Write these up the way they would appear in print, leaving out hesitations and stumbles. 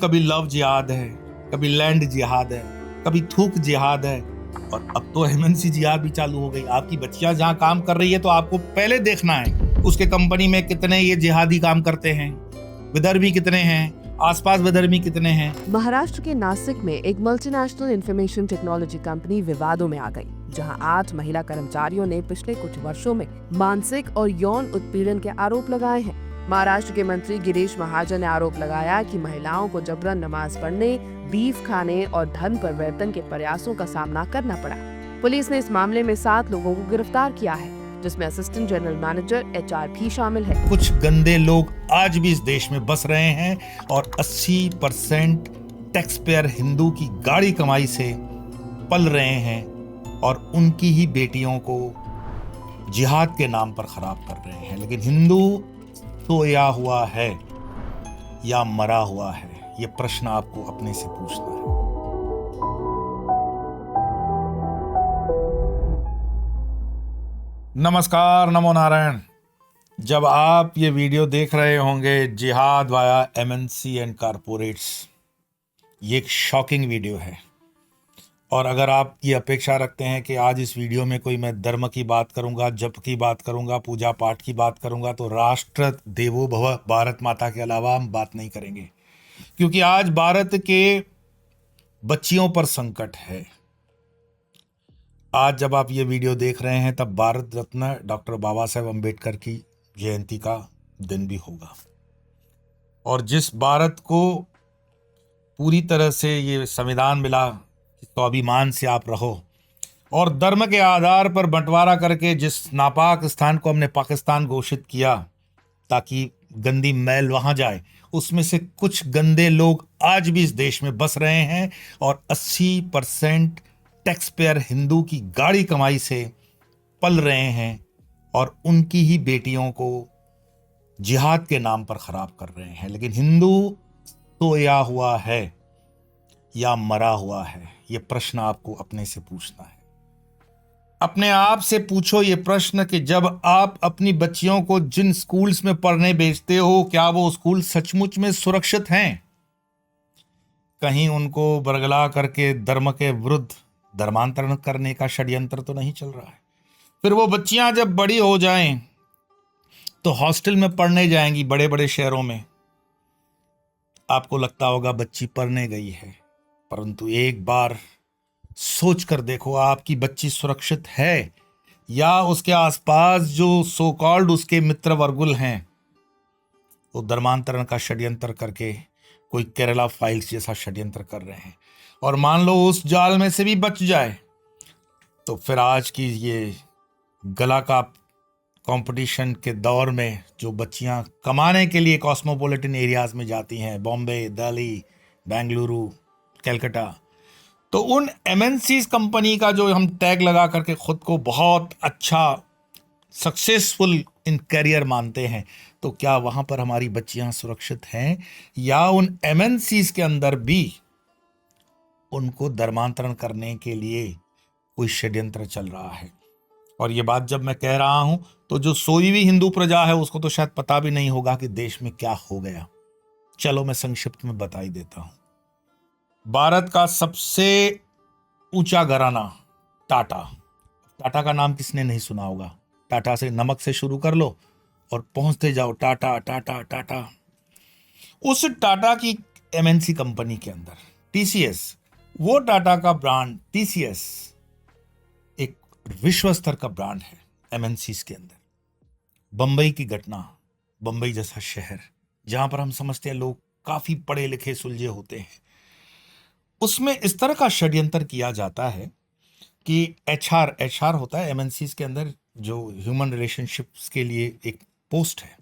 कभी लव जिहाद है, कभी लैंड जिहाद है, कभी थूक जिहाद है, और अब तो एमएनसी जिहाद भी चालू हो गई। आपकी बच्चियां जहां काम कर रही है तो आपको पहले देखना है उसके कंपनी में कितने ये जिहादी काम करते हैं, विदर्भी कितने हैं, आसपास विदर्भी कितने हैं। महाराष्ट्र के नासिक में एक मल्टीनेशनल इंफॉर्मेशन टेक्नोलॉजी कंपनी विवादों में आ गई, जहां 8 महिला कर्मचारियों ने पिछले कुछ वर्षों में मानसिक और यौन उत्पीड़न के आरोप लगाए हैं। महाराष्ट्र के मंत्री गिरीश महाजन ने आरोप लगाया कि महिलाओं को जबरन नमाज पढ़ने, बीफ खाने और धन परिवर्तन के प्रयासों का सामना करना पड़ा। पुलिस ने इस मामले में 7 लोगों को गिरफ्तार किया है, जिसमें असिस्टेंट जनरल मैनेजर HR भी शामिल है। कुछ गंदे लोग आज भी इस देश में बस रहे हैं और 80% टैक्स पेयर हिंदू की गाड़ी कमाई से पल रहे हैं और उनकी ही बेटियों को जिहाद के नाम पर खराब कर रहे हैं। लेकिन हिंदू सोया हुआ है या मरा हुआ है, ये प्रश्न आपको अपने से पूछना है। नमस्कार, नमो नारायण। जब आप ये वीडियो देख रहे होंगे जिहाद वाया एमएनसी एंड कारपोरेट्स, ये एक शॉकिंग वीडियो है। और अगर आप ये अपेक्षा रखते हैं कि आज इस वीडियो में कोई मैं धर्म की बात करूंगा, जप की बात करूंगा, पूजा पाठ की बात करूंगा, तो राष्ट्र देवो भव भारत माता के अलावा हम बात नहीं करेंगे, क्योंकि आज भारत के बच्चियों पर संकट है। आज जब आप ये वीडियो देख रहे हैं तब भारत रत्न डॉक्टर बाबा साहेब अम्बेडकर की जयंती का दिन भी होगा। और जिस भारत को पूरी तरह से ये संविधान मिला, स्वाभिमान से आप रहो, और धर्म के आधार पर बंटवारा करके जिस नापाक स्थान को हमने पाकिस्तान घोषित किया ताकि गंदी मैल वहां जाए, उसमें से कुछ गंदे लोग आज भी इस देश में बस रहे हैं और 80% टैक्स पेयर हिंदू की गाड़ी कमाई से पल रहे हैं और उनकी ही बेटियों को जिहाद के नाम पर खराब कर रहे हैं। लेकिन हिंदू सोया हुआ है या मरा हुआ है, ये प्रश्न आपको अपने से पूछना है। अपने आप से पूछो ये प्रश्न कि जब आप अपनी बच्चियों को जिन स्कूल्स में पढ़ने भेजते हो, क्या वो स्कूल सचमुच में सुरक्षित हैं? कहीं उनको बरगला करके धर्म के विरुद्ध धर्मांतरण करने का षड्यंत्र तो नहीं चल रहा है? फिर वो बच्चियां जब बड़ी हो जाएं तो हॉस्टल में पढ़ने जाएंगी बड़े बड़े शहरों में। आपको लगता होगा बच्ची पढ़ने गई है, परंतु एक बार सोच कर देखो, आपकी बच्ची सुरक्षित है या उसके आसपास जो सो कॉल्ड उसके मित्र वर्गुल हैं वो धर्मांतरण का षड्यंत्र करके कोई केरला फाइल्स जैसा षड्यंत्र कर रहे हैं। और मान लो उस जाल में से भी बच जाए तो फिर आज की ये गला का कंपटीशन के दौर में जो बच्चियां कमाने के लिए कॉस्मोपॉलिटन एरियाज में जाती हैं, बॉम्बे, दिल्ली, बेंगलुरु, कलकत्ता, तो उन एमएनसीज कंपनी का जो हम टैग लगा करके खुद को बहुत अच्छा सक्सेसफुल इन करियर मानते हैं, तो क्या वहां पर हमारी बच्चियां सुरक्षित हैं या उन एमएनसीज के अंदर भी उनको धर्मांतरण करने के लिए कोई षड्यंत्र चल रहा है? और ये बात जब मैं कह रहा हूं तो जो सोई हुई हिंदू प्रजा है उसको तो शायद पता भी नहीं होगा कि देश में क्या हो गया। चलो मैं संक्षिप्त में बता ही देता हूं। भारत का सबसे ऊंचा घराना टाटा। टाटा का नाम किसने नहीं सुना होगा? टाटा से नमक से शुरू कर लो और पहुंचते जाओ टाटा टाटा टाटा। उस टाटा की एमएनसी कंपनी के अंदर टीसीएस, वो टाटा का ब्रांड टीसीएस एक विश्व स्तर का ब्रांड है एमएनसीज के अंदर। बंबई की घटना, बंबई जैसा शहर जहां पर हम समझते हैं लोग काफी पढ़े लिखे सुलझे होते हैं, उसमें इस तरह का षड्यंत्र किया जाता है कि एचआर होता है एमएनसीज के अंदर, जो ह्यूमन रिलेशनशिप्स के लिए एक पोस्ट है,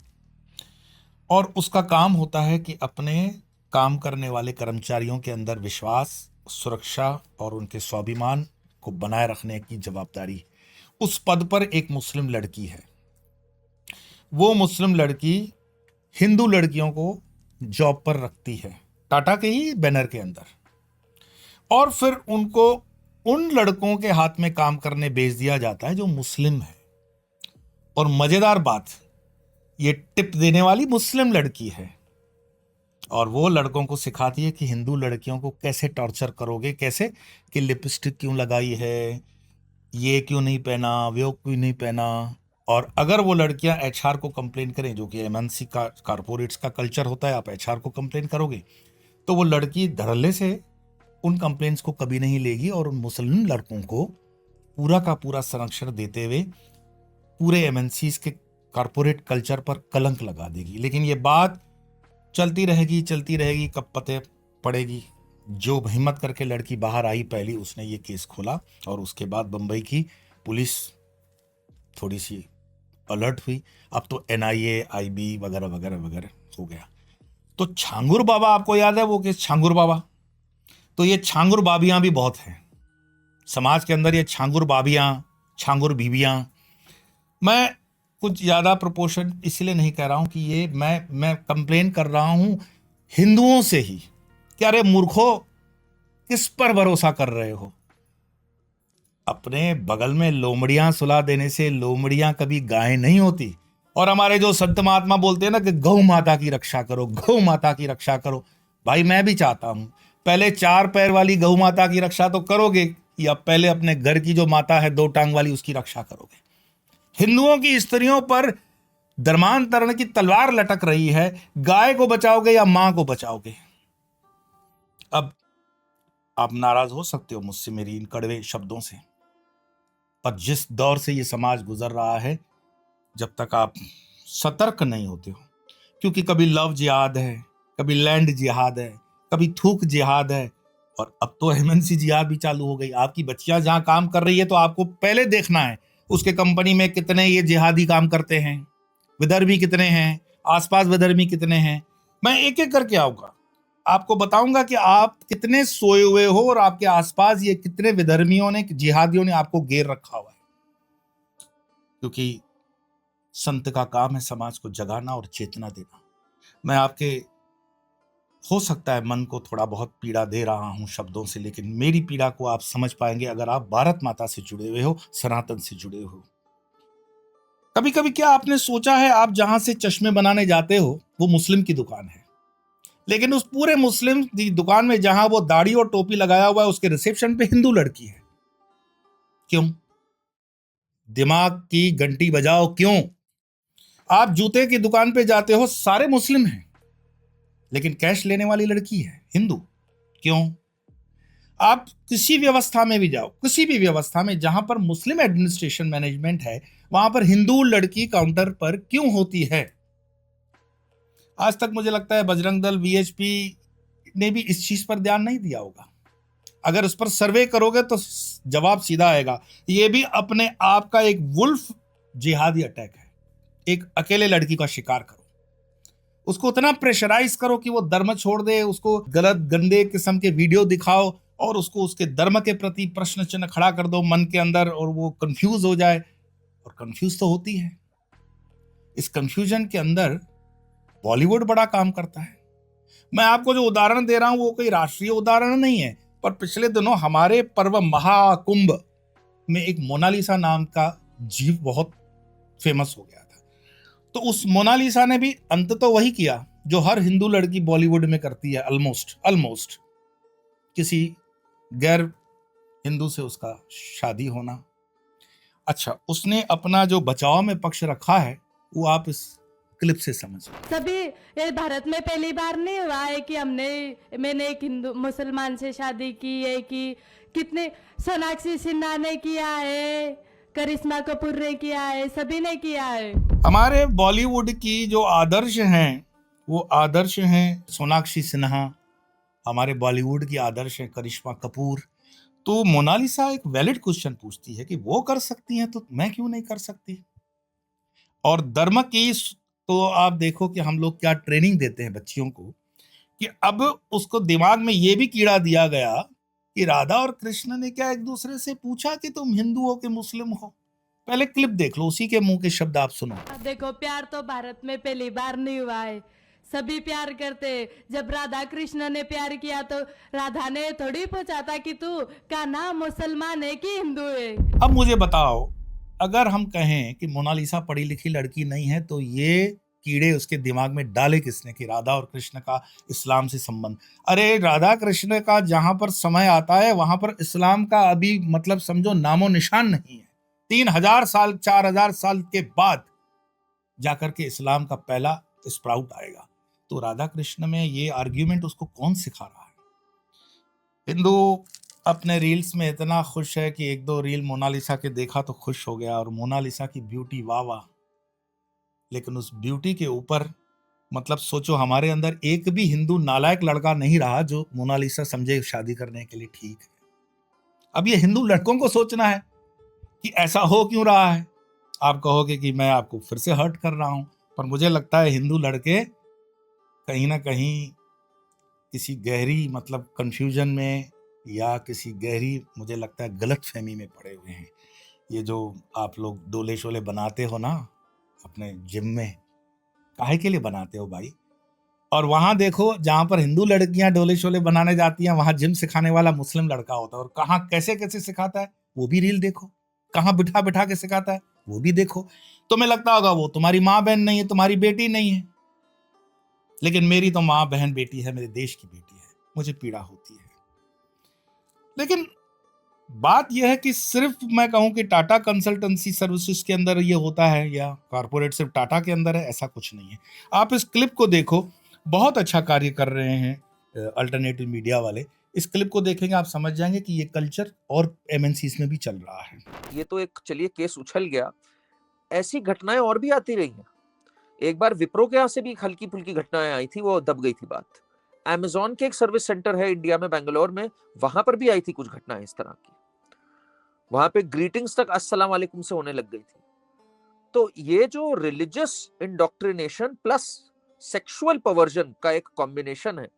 और उसका काम होता है कि अपने काम करने वाले कर्मचारियों के अंदर विश्वास, सुरक्षा और उनके स्वाभिमान को बनाए रखने की जवाबदारी। उस पद पर एक मुस्लिम लड़की है। वो मुस्लिम लड़की हिंदू लड़कियों को जॉब पर रखती है टाटा के ही बैनर के अंदर, और फिर उनको उन लड़कों के हाथ में काम करने भेज दिया जाता है जो मुस्लिम है। और मजेदार बात, ये टिप देने वाली मुस्लिम लड़की है और वो लड़कों को सिखाती है कि हिंदू लड़कियों को कैसे टॉर्चर करोगे, कैसे कि लिपस्टिक क्यों लगाई है, ये क्यों नहीं पहना, वो क्यों नहीं पहना। और अगर वो लड़कियां एचआर को कंप्लेन करें, जो कि एमएनसी का कारपोरेट्स का कल्चर होता है, आप एचआर को कंप्लेन करोगे तो वो लड़की धड़ल्ले से उन कंप्लेंट्स को कभी नहीं लेगी और उन मुस्लिम लड़कों को पूरा का पूरा संरक्षण देते हुए पूरे एमएनसीज के कारपोरेट कल्चर पर कलंक लगा देगी। लेकिन ये बात चलती रहेगी, कब पते पड़ेगी। जो हिम्मत करके लड़की बाहर आई पहली, उसने ये केस खोला और उसके बाद बंबई की पुलिस थोड़ी सी अलर्ट हुई। अब तो एनआईए, आईबी वगैरह वगैरह वगैरह हो गया। तो छांगुर बाबा, आपको याद है वो केस छांगुर बाबा? तो ये छांगुर बाबियां भी बहुत हैं समाज के अंदर, ये छांगुर बाबियां, छांगुर बीबियां। मैं कुछ ज्यादा प्रोपोर्शन इसलिए नहीं कह रहा हूं कि ये मैं कंप्लेन कर रहा हूं हिंदुओं से ही कि अरे मूर्खों, किस पर भरोसा कर रहे हो? अपने बगल में लोमड़ियां सुला देने से लोमड़ियां कभी गाय नहीं होती। और हमारे जो संत महात्मा बोलते हैं ना कि गौ माता की रक्षा करो, गौ माता की रक्षा करो। भाई मैं भी चाहता हूं, पहले 4 पैर वाली गौ माता की रक्षा तो करोगे, या पहले अपने घर की जो माता है 2 टांग वाली, उसकी रक्षा करोगे? हिंदुओं की स्त्रियों पर धर्मांतरण की तलवार लटक रही है, गाय को बचाओगे या मां को बचाओगे? अब आप नाराज हो सकते हो मुझसे मेरी इन कड़वे शब्दों से, पर जिस दौर से ये समाज गुजर रहा है, जब तक आप सतर्क नहीं होते हो, क्योंकि कभी लव जिहाद है, कभी लैंड जिहाद है, कभी थूक जिहाद है, और अब तो एमएनसी जिहाद भी चालू हो गई। आपकी बच्चियां जहां काम कर रही है तो आपको पहले देखना है उसके कंपनी में कितने ये जिहादी काम करते हैं, विधर्मी कितने हैं, आसपास विधर्मी कितने हैं। मैं एक एक करके आऊंगा, आपको बताऊंगा कि आप कितने सोए हुए हो और आपके आसपास ये कितने विधर्मियों ने, जिहादियों ने आपको घेर रखा हुआ है। क्योंकि संत का काम है समाज को जगाना और चेतना देना। मैं आपके, हो सकता है मन को थोड़ा बहुत पीड़ा दे रहा हूं शब्दों से, लेकिन मेरी पीड़ा को आप समझ पाएंगे अगर आप भारत माता से जुड़े हुए हो, सनातन से जुड़े हो। कभी कभी क्या आपने सोचा है, आप जहां से चश्मे बनाने जाते हो वो मुस्लिम की दुकान है, लेकिन उस पूरे मुस्लिम की दुकान में जहां वो दाढ़ी और टोपी लगाया हुआ है, उसके रिसेप्शन पे हिंदू लड़की है। क्यों? दिमाग की घंटी बजाओ, क्यों? आप जूते की दुकान पे जाते हो, सारे मुस्लिम हैं, लेकिन कैश लेने वाली लड़की है हिंदू। क्यों? आप किसी व्यवस्था में भी जाओ, किसी भी व्यवस्था में जहां पर मुस्लिम एडमिनिस्ट्रेशन मैनेजमेंट है, वहां पर हिंदू लड़की काउंटर पर क्यों होती है? आज तक मुझे लगता है बजरंग दल, वीएचपी ने भी इस चीज पर ध्यान नहीं दिया होगा। अगर उस पर सर्वे करोगे तो जवाब सीधा आएगा। ये भी अपने आप का एक वुल्फ जिहादी अटैक है। एक अकेले लड़की का शिकार करो, उसको उतना प्रेशराइज करो कि वो धर्म छोड़ दे, उसको गलत गंदे किस्म के वीडियो दिखाओ और उसको उसके धर्म के प्रति प्रश्न चिन्ह खड़ा कर दो मन के अंदर, और वो कंफ्यूज हो जाए। और कंफ्यूज तो होती है। इस कंफ्यूजन के अंदर बॉलीवुड बड़ा काम करता है। मैं आपको जो उदाहरण दे रहा हूं वो कोई राष्ट्रीय उदाहरण नहीं है, पर पिछले दिनों हमारे पर्व महाकुंभ में एक मोनालिसा नाम का जीव बहुत फेमस हो गया था। तो उस मोनालिसा ने भी अंत तो वही किया जो हर हिंदू लड़की बॉलीवुड में करती है, ऑलमोस्ट किसी गैर हिंदू से उसका शादी होना। अच्छा, उसने अपना जो बचाव में पक्ष रखा है वो आप इस क्लिप से समझ। सभी ये भारत में पहली बार नहीं हुआ है कि मैंने एक हिंदू मुसलमान से शादी की है, कि कितने सोनाक्षी सिन्हा ने किया है, करिश्मा कपूर ने किया है, सभी ने किया है। हमारे बॉलीवुड की जो आदर्श हैं वो आदर्श हैं सोनाक्षी सिन्हा, हमारे बॉलीवुड की आदर्श है करिश्मा कपूर। तो मोनालिसा एक वैलिड क्वेश्चन पूछती है कि वो कर सकती हैं तो मैं क्यों नहीं कर सकती? और धर्म की तो आप देखो कि हम लोग क्या ट्रेनिंग देते हैं बच्चियों को, कि अब उसको दिमाग में ये भी कीड़ा दिया गया कि राधा और कृष्ण ने क्या एक दूसरे से पूछा कि तुम हिंदू हो कि मुस्लिम हो? पहले क्लिप देख लो, उसी के मुंह के शब्द आप सुनो। देखो, प्यार तो भारत में पहली बार नहीं हुआ है, सभी प्यार करते। जब राधा कृष्ण ने प्यार किया तो राधा ने थोड़ी पूछा था कि तू का नाम मुसलमान है कि हिंदू है। अब मुझे बताओ, अगर हम कहें कि मोनालिसा पढ़ी लिखी लड़की नहीं है तो ये कीड़े उसके दिमाग में डाले किसने कि राधा और कृष्ण का इस्लाम से संबंध। अरे राधा कृष्ण का जहां पर समय आता है वहां पर इस्लाम का अभी मतलब समझो नामो निशान नहीं है। 3000 साल 4000 साल के बाद जाकर के इस्लाम का पहला स्प्राउट आएगा। तो राधा कृष्ण में ये आर्ग्यूमेंट उसको कौन सिखा रहा है? हिंदू अपने रील्स में इतना खुश है कि एक दो रील मोनालिसा के देखा तो खुश हो गया, और मोनालिसा की ब्यूटी वाह वाह, लेकिन उस ब्यूटी के ऊपर मतलब सोचो हमारे अंदर एक भी हिंदू नालायक लड़का नहीं रहा जो मोनालिसा समझे शादी करने के लिए ठीक है। अब ये हिंदू लड़कों को सोचना है कि ऐसा हो क्यों रहा है। आप कहोगे कि मैं आपको फिर से हर्ट कर रहा हूं, पर मुझे लगता है हिंदू लड़के कहीं ना कहीं किसी गहरी मतलब कंफ्यूजन में या किसी गहरी मुझे लगता है गलत फहमी में पड़े हुए हैं। ये जो आप लोग डोले शोले बनाते हो ना अपने जिम में, काहे के लिए बनाते हो भाई? और वहां देखो जहां पर हिंदू लड़कियां डोले शोले बनाने जाती हैं वहां जिम सिखाने वाला मुस्लिम लड़का होता है, और कहाँ कैसे कैसे सिखाता है वो भी रील देखो, कहाँ बिठा बिठा के सिखाता है वो भी देखो। तुम्हें लगता होगा वो तुम्हारी माँ बहन नहीं है, तुम्हारी बेटी नहीं है, लेकिन मेरी तो माँ बहन बेटी है, मेरे देश की बेटी है, मुझे पीड़ा होती है। लेकिन बात यह है कि सिर्फ मैं कहूं कि टाटा कंसल्टेंसी सर्विसेज के अंदर ये होता है या कॉर्पोरेट सिर्फ टाटा के अंदर है, ऐसा कुछ नहीं है। आप इस क्लिप को देखो, बहुत अच्छा कार्य कर रहे हैं अल्टरनेटिव मीडिया वाले। इस क्लिप को देखेंगे आप समझ जाएंगे कि ये कल्चर और एमएनसीज में भी चल रहा है। ये तो एक चलिए केस उछल गया, ऐसी घटनाएं और भी आती रही हैं। एक बार विप्रो के यहाँ से भी हल्की फुल्की घटनाएं आई थी, वो दब गई थी बात। अमेजॉन के एक सर्विस सेंटर है इंडिया में, बेंगलोर में, वहां पर भी आई थी कुछ घटनाएं इस तरह की। वहां पे ग्रीटिंग्स तक अस्सलाम वालेकुम से होने लग गई थी। तो ये जो religious indoctrination plus sexual perversion का एक कॉम्बिनेशन है,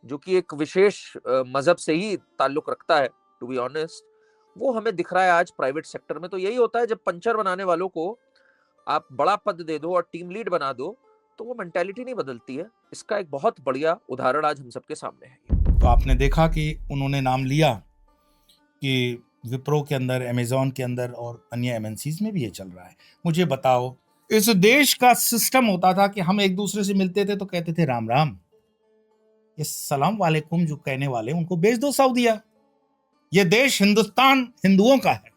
जो कि एक विशेष मजहब से ही ताल्लुक रखता है, टू बी ऑनेस्ट, वो हमें दिख रहा है आज प्राइवेट सेक्टर में। तो यही होता है, जब पंचर बनाने वालों को आप बड़ा पद दे दो और टीम लीड बना दो तो वो मेंटालिटी नहीं बदलती है। इसका एक बहुत बढ़िया उदाहरण आज हम सबके सामने है। तो आपने देखा कि उन्होंने नाम लिया कि विप्रो के अंदर, अमेजॉन के अंदर और अन्य एमएनसीज में भी ये चल रहा है। मुझे बताओ, इस देश का सिस्टम होता था कि हम एक दूसरे से मिलते थे तो कहते थे राम राम, ये सलाम वालेकुम जो कहने वाले उनको भेज दो सऊदीया। ये देश हिंदुस्तान हिंदुओं का है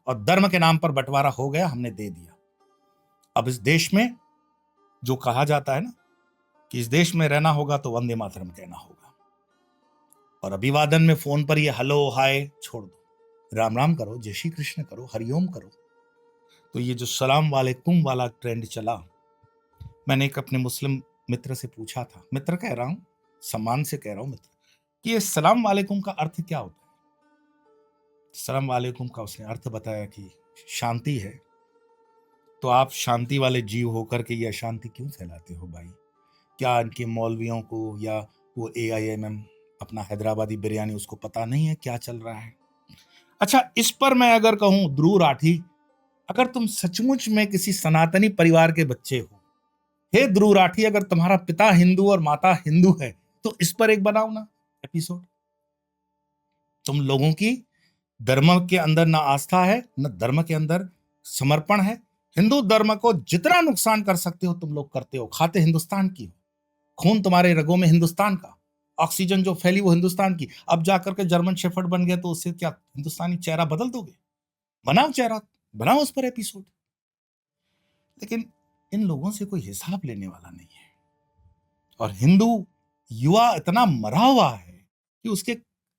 और धर्म के नाम पर बंटवारा हो गया, हमने दे दिया। अब इस देश में जो कहा जाता है ना कि इस देश में रहना होगा तो वंदे मातरम कहना होगा, और अभिवादन में फोन पर ये हेलो हाय छोड़ दो, राम राम करो, जय श्री कृष्ण करो, हरिओम करो। तो ये जो सलाम वालेकुम वाला ट्रेंड चला, मैंने एक अपने मुस्लिम मित्र से पूछा था, मित्र कह रहा हूं, सम्मान से कह रहा हूं मित्र, कि ये सलाम वालेकुम का अर्थ क्या होता है? सलाम वालेकुम का उसने अर्थ बताया कि शांति है। तो आप शांति वाले जीव होकर के ये अशांति क्यों फैलाते हो भाई? क्या इनके मौलवियों को या वो AIMM अपना हैदराबादी बिरयानी उसको पता नहीं है क्या चल रहा है? अच्छा, इस पर मैं अगर कहूं ध्रुव राठी, अगर तुम सचमुच में किसी सनातनी परिवार के बच्चे हो, हे ध्रुव राठी, अगर तुम्हारा पिता हिंदू और माता हिंदू है तो इस पर एक बनाओ ना एपिसोड। तुम लोगों की धर्म के अंदर ना आस्था है न धर्म के अंदर समर्पण है। हिंदू धर्म को जितना नुकसान कर सकते हो तुम लोग करते हो, खाते हिंदुस्तान की हो, खून तुम्हारे रगों में हिंदुस्तान का, ऑक्सीजन जो फैली वो हिंदुस्तान की। अब जाकर के जर्मन शेफर्ड बन गया तो उससे क्या हिंदुस्तानी चेहरा बदल दोगे? बनाओ चेहरा, बनाओ उस पर एपिसोड। लेकिन इन लोगों से कोई हिसाब लेने वाला नहीं है, और हिंदू युवा इतना मरा हुआ है कि उसके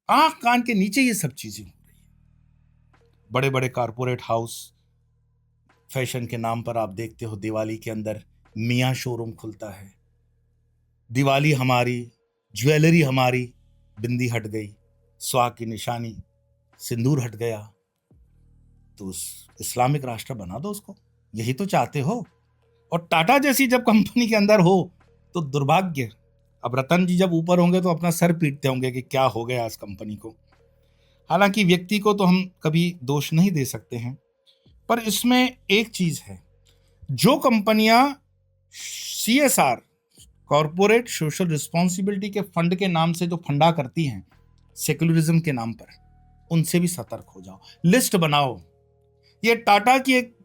आंख कान के नीचे ये सब चीजें हो रही है। बड़े बड़े कारपोरेट हाउस फैशन के नाम पर आप देखते हो दिवाली के अंदर मियाँ शोरूम खुलता है। दिवाली हमारी, ज्वेलरी हमारी, बिंदी हट गई, सुहाग की निशानी, सिंदूर हट गया, तो उस इस्लामिक राष्ट्र बना दो उसको, यही तो चाहते हो। और टाटा जैसी जब कंपनी के अंदर हो तो दुर्भाग्य। अब रतन जी जब ऊपर होंगे तो अपना सर पीटते होंगे कि क्या हो गया इस कंपनी को। हालांकि व्यक्ति को तो हम कभी दोष नहीं दे सकते हैं, पर इसमें एक चीज है, जो कंपनियां CSR, कॉर्पोरेट सोशल रिस्पॉन्सिबिलिटी के फंड के नाम से जो फंडा करती हैं सेक्युलरिज्म के नाम पर, उनसे भी सतर्क हो जाओ, लिस्ट बनाओ। ये टाटा की एक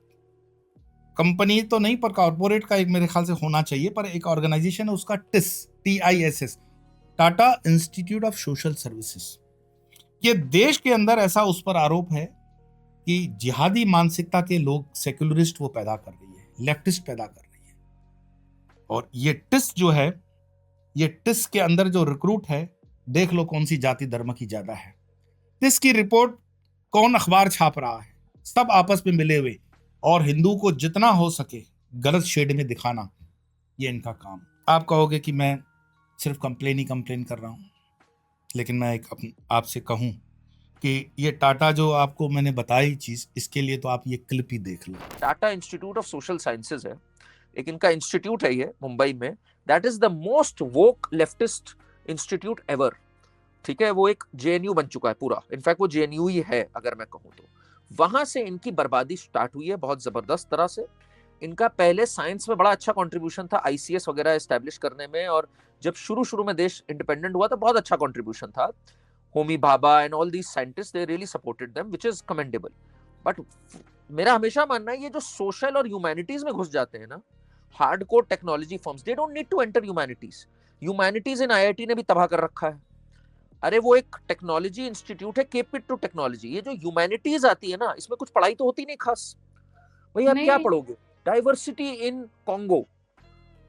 कंपनी तो नहीं पर कॉर्पोरेट का एक मेरे ख्याल से होना चाहिए, पर एक ऑर्गेनाइजेशन है उसका TISS, Tata institute of social services. ये देश के अंदर ऐसा उस पर आरोप है कि जिहादी मानसिकता के लोग, सेक्युलरिस्ट वो पैदा कर रही है, लेफ्टिस्ट पैदा कर रही है। और ये टिस जो है, ये टिस के अंदर जो रिक्रूट है, देख लो कौन सी जाति धर्म की ज्यादा है। टिस की रिपोर्ट कौन अखबार छाप रहा है, सब आपस में मिले हुए, और हिंदू को जितना हो सके गलत शेड में दिखाना, ये इनका काम। आप कहोगे कि मैं सिर्फ कंप्लेन कर रहा हूं, लेकिन मैं एक आपसे कहूं कि ये टाटा जो आपको मैंने बताई चीज, इसके लिए तो आप ये क्लिप ही देख लो। Tata institute of social sciences है, एक इनका इंस्टीट्यूट है ये मुंबई में, that is the most woke leftist institute ever. ठीक है, वो एक JNU बन चुका है पूरा, इनफैक्ट वो JNU ही है अगर मैं कहूँ तो। वहां से इनकी बर्बादी स्टार्ट हुई है बहुत जबरदस्त तरह से। इनका पहले साइंस में बड़ा अच्छा कंट्रीब्यूशन था, ICS वगैरह एस्टैब्लिश करने में, और जब शुरू में देश इंडिपेंडेंट हुआ तो बहुत अच्छा कंट्रीब्यूशन था। Homi Bhabha and all these scientist, they really supported them, which is commendable. But मेरा हमेशा मानना है ये जो सोशल और ह्यूमैनिटीज में घुस जाते हैं ना, hardcore technology firms, they don't need to enter humanities. Humanities इन IIT ने भी तबाह कर रखा है। अरे वो एक टेक्नोलॉजी इंस्टीट्यूट है, कीप इट टू टेक्नोलॉजी। ये जो ह्यूमैनिटीज आती है ना, इसमें कुछ पढ़ाई तो होती नहीं खास। भाई आप क्या नहीं। पढ़ोगे? Diversity in Congo,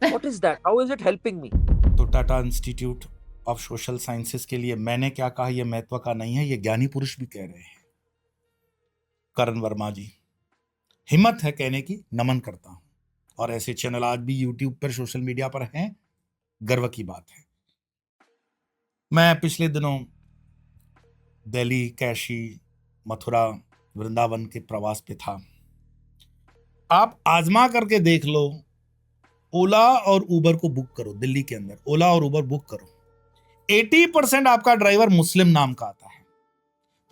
what is that? How is it helping me? तो Tata institute of social sciences के लिए मैंने क्या कहा, ये महत्व का नहीं है, ये ज्ञानी पुरुष भी कह रहे हैं। करण वर्मा जी, हिम्मत है कहने की, नमन करता हूं। और ऐसे चैनल आज भी यूट्यूब पर, सोशल मीडिया पर हैं, गर्व की बात है। मैं पिछले दिनों दिल्ली, काशी, मथुरा, वृंदावन के प्रवास पे था। आप आजमा करके देख लो, ओला और उबर को बुक करो, दिल्ली के अंदर ओला और उबर बुक करो, 80% आपका ड्राइवर मुस्लिम नाम का आता है।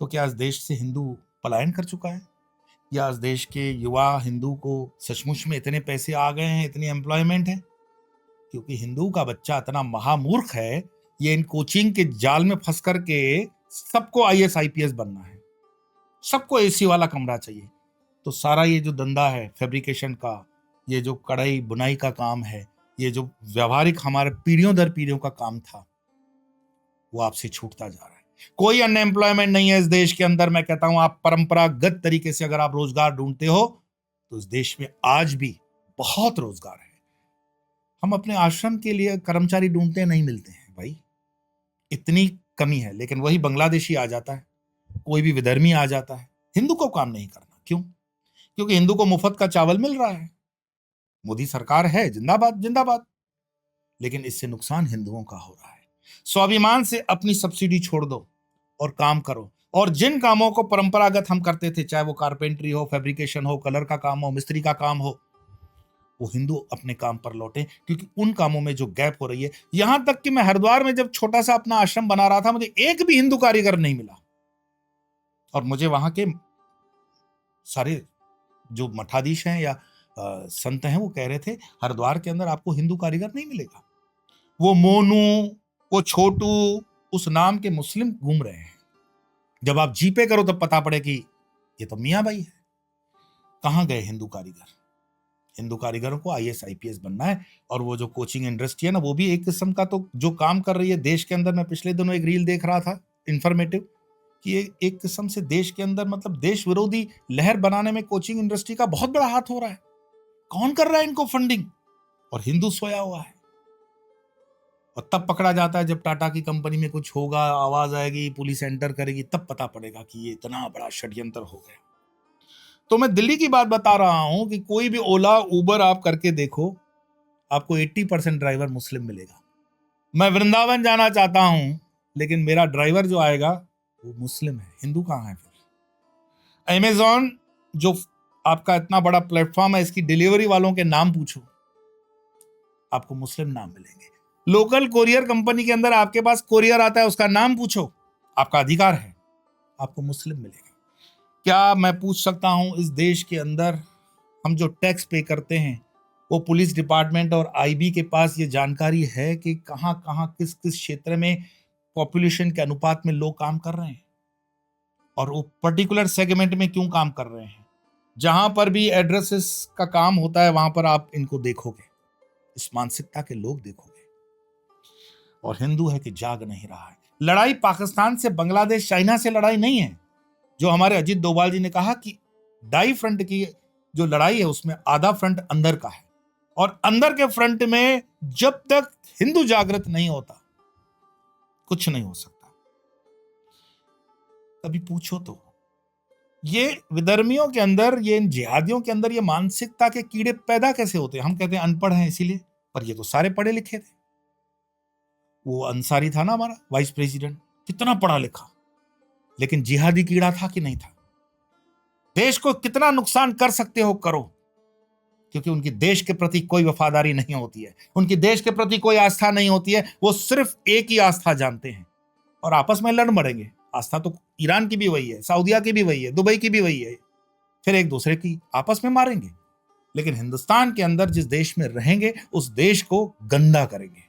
तो क्या इस देश से हिंदू पलायन कर चुका है, या इस देश के युवा हिंदू को सचमुच में इतने पैसे आ गए हैं, इतनी एम्प्लॉयमेंट है? क्योंकि हिंदू का बच्चा इतना महामूर्ख है, ये इन कोचिंग के जाल में फंस करके सबको IAS IPS बनना है, सबको AC वाला कमरा चाहिए। तो सारा ये जो धंधा है फैब्रिकेशन का, ये जो कढ़ाई बुनाई का काम है, ये जो व्यवहारिक हमारे पीढ़ियों दर पीढ़ियों का काम था, वो आपसे छूटता जा रहा है। कोई अनएम्प्लॉयमेंट नहीं है इस देश के अंदर। मैं कहता हूं, आप परंपरागत तरीके से अगर आप रोजगार ढूंढते हो तो इस देश में आज भी बहुत रोजगार है। हम अपने आश्रम के लिए कर्मचारी ढूंढते हैं, नहीं मिलते हैं भाई, इतनी कमी है। लेकिन वही बांग्लादेशी आ जाता है, कोई भी विधर्मी आ जाता है, हिंदू को काम नहीं करना। क्यों? क्योंकि हिंदू को मुफ्त का चावल मिल रहा है, मोदी सरकार है, जिंदाबाद जिंदाबाद, लेकिन इससे नुकसान हिंदुओं का हो रहा है। स्वाभिमान से अपनी सब्सिडी छोड़ दो और काम करो। और जिन कामों को परंपरागत हम करते थे, चाहे वो कारपेंट्री हो, फैब्रिकेशन हो, कलर का काम हो, मिस्त्री का काम हो, वो हिंदू अपने काम पर लौटे, क्योंकि उन कामों में जो गैप हो रही है। यहां तक कि मैं हरिद्वार में जब छोटा सा अपना आश्रम बना रहा था, मुझे एक भी हिंदू कारीगर नहीं मिला। और मुझे वहां के सारे जो मठाधीश हैं या संत हैं, वो कह रहे थे हरिद्वार के अंदर आपको हिंदू कारीगर नहीं मिलेगा। वो मोनू, वो छोटू, उस नाम के मुस्लिम घूम रहे हैं। जब आप जीपे करो तब पता पड़े कि ये तो मियां भाई है। कहां गए हिंदू कारीगर? हिंदू कारीगरों को IAS IPS बनना है। और वो जो कोचिंग इंडस्ट्री है ना, वो भी एक किस्म का तो जो काम कर रही है देश के अंदर। मैं पिछले दिनों एक रील देख रहा था इंफॉर्मेटिव, कि ये एक किस्म से देश के अंदर मतलब देश विरोधी लहर बनाने में कोचिंग इंडस्ट्री का बहुत बड़ा हाथ हो रहा है। कौन कर रहा है इनको फंडिंग? और हिंदू सोया हुआ है। और तब पकड़ा जाता है जब टाटा की कंपनी में कुछ होगा, आवाज आएगी, पुलिस एंटर करेगी, तब पता पड़ेगा कि ये इतना बड़ा षड्यंत्र हो गया। तो मैं दिल्ली की बात बता रहा हूं कि कोई भी ओला उबर आप करके देखो, आपको 80% ड्राइवर मुस्लिम मिलेगा। मैं वृंदावन जाना चाहता हूं, लेकिन मेरा ड्राइवर जो आएगा वो मुस्लिम है। हिंदू कहां है फिर? अमेजॉन जो आपका इतना बड़ा प्लेटफॉर्म है, इसकी डिलीवरी वालों के नाम पूछो, आपको मुस्लिम नाम मिलेंगे। लोकल कोरियर कंपनी के अंदर आपके पास कोरियर आता है, उसका नाम पूछो, आपका अधिकार है, आपको मुस्लिम मिलेगा। क्या मैं पूछ सकता हूं, इस देश के अंदर हम जो टैक्स पे करते हैं, वो पुलिस डिपार्टमेंट और IB के पास ये जानकारी है कि कहां कहां किस किस क्षेत्र में पॉपुलेशन के अनुपात में लोग काम कर रहे हैं, और वो पर्टिकुलर सेगमेंट में क्यों काम कर रहे हैं? जहां पर भी एड्रेसेस का काम होता है वहां पर आप इनको देखोगे, इस मानसिकता के लोग देखोगे। और हिंदू है कि जाग नहीं रहा है। लड़ाई पाकिस्तान से, बांग्लादेश, चाइना से लड़ाई नहीं है। जो हमारे अजीत डोभाल जी ने कहा कि डाई फ्रंट की जो लड़ाई है उसमें आधा फ्रंट अंदर का है, और अंदर के फ्रंट में जब तक हिंदू जागृत नहीं होता कुछ नहीं हो सकता। कभी पूछो तो ये विधर्मियों के अंदर, ये इन जिहादियों के अंदर ये मानसिकता के कीड़े पैदा कैसे होते हैं? हम कहते हैं अनपढ़ हैं इसीलिए, पर ये तो सारे पढ़े लिखे थे। वो अंसारी था ना हमारा वाइस प्रेसिडेंट, कितना पढ़ा लिखा, लेकिन जिहादी कीड़ा था कि नहीं था? देश को कितना नुकसान कर सकते हो करो, क्योंकि उनकी देश के प्रति कोई वफादारी नहीं होती है, उनकी देश के प्रति कोई आस्था नहीं होती है। वो सिर्फ एक ही आस्था जानते हैं और आपस में लड़ मरेंगे। आस्था तो ईरान की भी वही है, सऊदिया की भी वही है, दुबई की भी वही है, फिर एक दूसरे की आपस में मारेंगे। लेकिन हिंदुस्तान के अंदर जिस देश में रहेंगे उस देश को गंदा करेंगे।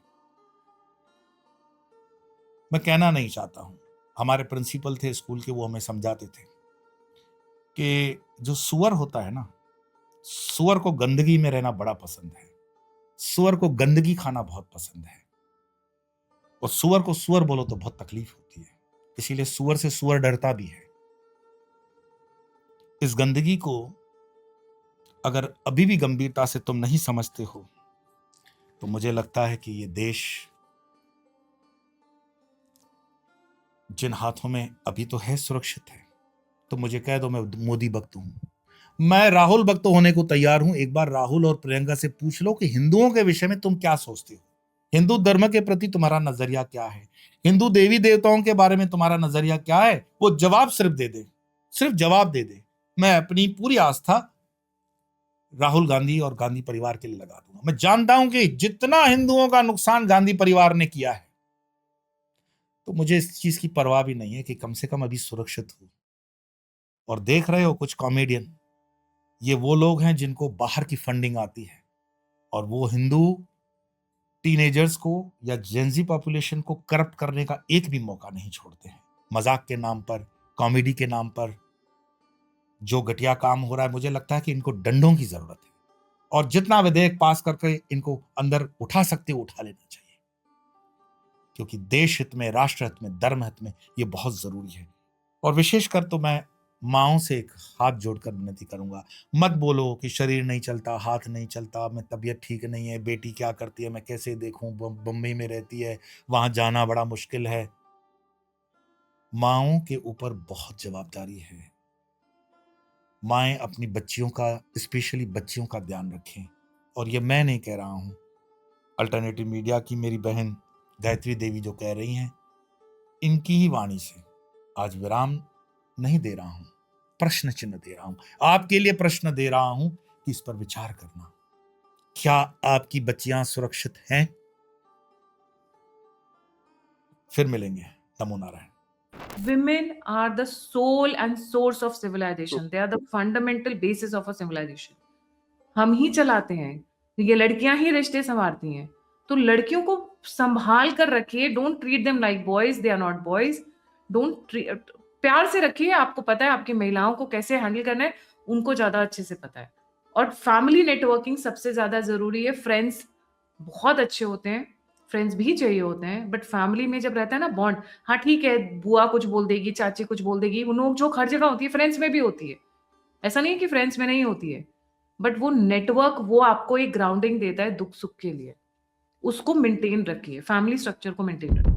मैं कहना नहीं चाहता हूं, हमारे प्रिंसिपल थे स्कूल के, वो हमें समझाते थे कि जो सुअर होता है ना, सुअर को गंदगी में रहना बड़ा पसंद है, सुअर को गंदगी खाना बहुत पसंद है, और सुअर को सुअर बोलो तो बहुत तकलीफ होती है, इसीलिए सुअर से सुअर डरता भी है। इस गंदगी को अगर अभी भी गंभीरता से तुम नहीं समझते हो तो मुझे लगता है कि ये देश जिन हाथों में अभी तो है सुरक्षित है। तो मुझे कह दो मैं मोदी भक्त हूं, मैं राहुल भक्त होने को तैयार हूं। एक बार राहुल और प्रियंका से पूछ लो कि हिंदुओं के विषय में तुम क्या सोचते हो, हिंदू धर्म के प्रति तुम्हारा नजरिया क्या है, हिंदू देवी देवताओं के बारे में तुम्हारा नजरिया क्या है। वो जवाब सिर्फ दे दे, सिर्फ जवाब दे दे। मैं अपनी पूरी आस्था राहुल गांधी और गांधी परिवार के लिए लगा दूंगा। मैं जानता हूं कि जितना हिंदुओं का नुकसान गांधी परिवार ने किया है, तो मुझे इस चीज की परवाह भी नहीं है कि कम से कम अभी सुरक्षित हो। और देख रहे हो कुछ कॉमेडियन, ये वो लोग हैं जिनको बाहर की फंडिंग आती है, और वो हिंदू टीनेजर्स को या जेंजी पॉपुलेशन को करप्ट करने का एक भी मौका नहीं छोड़ते हैं। मजाक के नाम पर, कॉमेडी के नाम पर जो घटिया काम हो रहा है, मुझे लगता है कि इनको डंडों की जरूरत है, और जितना विधेयक पास करके इनको अंदर उठा सकते हो उठा लेना चाहिए, क्योंकि देश हित में, राष्ट्र हित में, धर्म हित में ये बहुत जरूरी है। और विशेषकर तो मैं माओं से एक हाथ जोड़कर विनती करूंगा, मत बोलो कि शरीर नहीं चलता, हाथ नहीं चलता, मैं तबीयत ठीक नहीं है, बेटी क्या करती है मैं कैसे देखूं, बम्बई में रहती है, वहां जाना बड़ा मुश्किल है। माओं के ऊपर बहुत जवाबदारी है। माएं अपनी बच्चियों का, स्पेशली बच्चियों का ध्यान रखें। और ये मैं नहीं कह रहा हूं, अल्टरनेटिव मीडिया की मेरी बहन गायत्री देवी जो कह रही हैं, इनकी ही वाणी से आज विराम नहीं दे रहा हूं, प्रश्न चिन्ह दे रहा हूं। आपके लिए प्रश्न दे रहा हूं कि इस पर विचार करना, क्या आपकी बच्चियां सुरक्षित हैं? फिर मिलेंगे। नमो Narayan. Women are the soul and source of civilization. They are the fundamental basis of a civilization. हम ही चलाते हैं, ये लड़कियां ही रिश्ते संवारती हैं। तो लड़कियों को संभाल कर रखिए। Don't treat them like boys, they are not boys. प्यार से रखिए। आपको पता है आपकी महिलाओं को कैसे हैंडल करना है, उनको ज्यादा अच्छे से पता है। और फैमिली नेटवर्किंग सबसे ज्यादा जरूरी है। फ्रेंड्स बहुत अच्छे होते हैं, फ्रेंड्स भी चाहिए होते हैं, बट फैमिली में जब रहता है ना बॉन्ड, हाँ ठीक है बुआ कुछ बोल देगी, चाची कुछ बोल देगी, वो नोक-झोंक हर जगह होती है, फ्रेंड्स में भी होती है। ऐसा नहीं है कि फ्रेंड्स में नहीं होती है, बट वो नेटवर्क वो आपको एक ग्राउंडिंग देता है दुख सुख के लिए। उसको मेंटेन रखिए, फैमिली स्ट्रक्चर को मेंटेन रखिए।